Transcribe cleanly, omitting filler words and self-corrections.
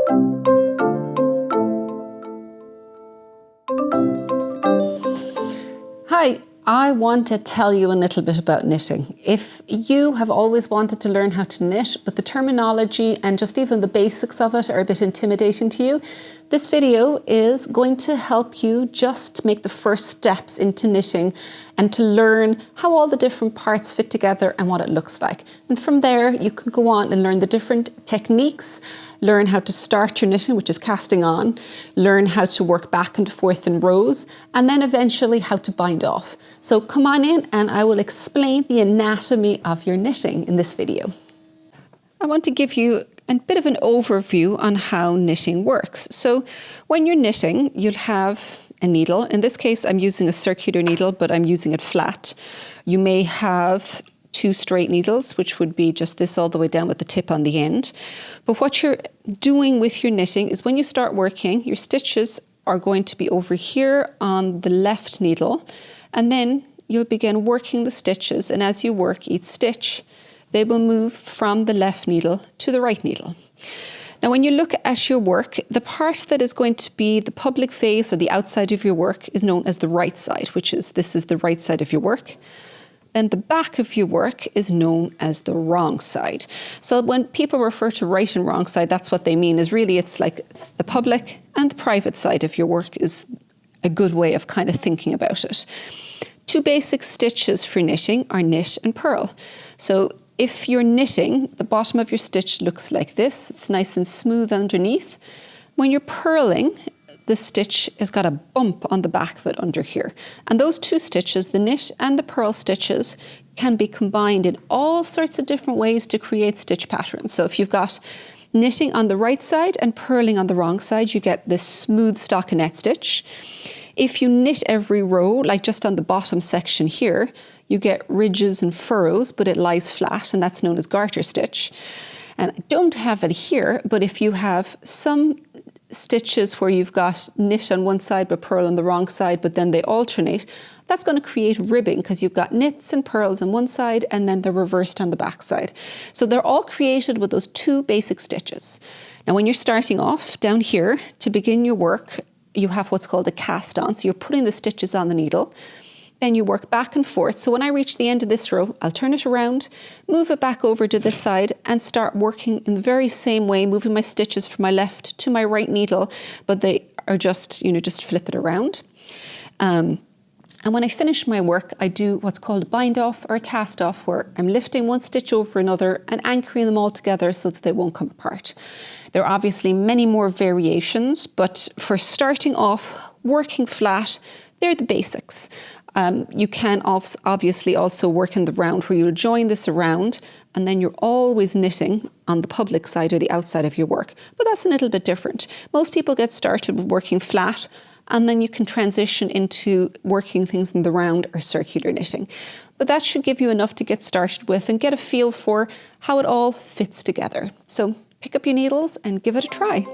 Hi, I want to tell you a little bit about knitting. If you have always wanted to learn how to knit, but the terminology and just even the basics of it are a bit intimidating to you, this video is going to help you just make the first steps into knitting and to learn how all the different parts fit together and what it looks like. And from there, you can go on and learn the different techniques, learn how to start your knitting, which is casting on, learn how to work back and forth in rows, and then eventually how to bind off. So come on in and I will explain the anatomy of your knitting in this video. I want to give you a bit of an overview on how knitting works. So when you're knitting, you'll have a needle. In this case, I'm using a circular needle, but I'm using it flat. You may have two straight needles, which would be just this all the way down with the tip on the end. But what you're doing with your knitting is when you start working, your stitches are going to be over here on the left needle, and then you'll begin working the stitches. And as you work each stitch, they will move from the left needle to the right needle. Now, when you look at your work, the part that is going to be the public face or the outside of your work is known as the right side, this is the right side of your work. Then the back of your work is known as the wrong side. So when people refer to right and wrong side, that's what they mean, is really it's like the public and the private side of your work is a good way of kind of thinking about it. Two basic stitches for knitting are knit and purl. So if you're knitting, the bottom of your stitch looks like this. It's nice and smooth underneath. When you're purling, the stitch has got a bump on the back of it under here. And those two stitches, the knit and the purl stitches, can be combined in all sorts of different ways to create stitch patterns. So if you've got knitting on the right side and purling on the wrong side, you get this smooth stockinette stitch. If you knit every row, like just on the bottom section here, you get ridges and furrows, but it lies flat, and that's known as garter stitch. And I don't have it here, but if you have some stitches where you've got knit on one side but purl on the wrong side, but then they alternate, that's going to create ribbing because you've got knits and purls on one side and then they're reversed on the back side. So they're all created with those two basic stitches. Now when you're starting off down here, to begin your work, you have what's called a cast on. So you're putting the stitches on the needle. Then you work back and forth. So when I reach the end of this row, I'll turn it around, move it back over to this side and start working in the very same way, moving my stitches from my left to my right needle, but they are just flip it around. And when I finish my work, I do what's called a bind off or a cast off, where I'm lifting one stitch over another and anchoring them all together so that they won't come apart. There are obviously many more variations, but for starting off, working flat, they're the basics. You can obviously also work in the round where you'll join this around and then you're always knitting on the public side or the outside of your work. But that's a little bit different. Most people get started with working flat and then you can transition into working things in the round or circular knitting. But that should give you enough to get started with and get a feel for how it all fits together. So pick up your needles and give it a try.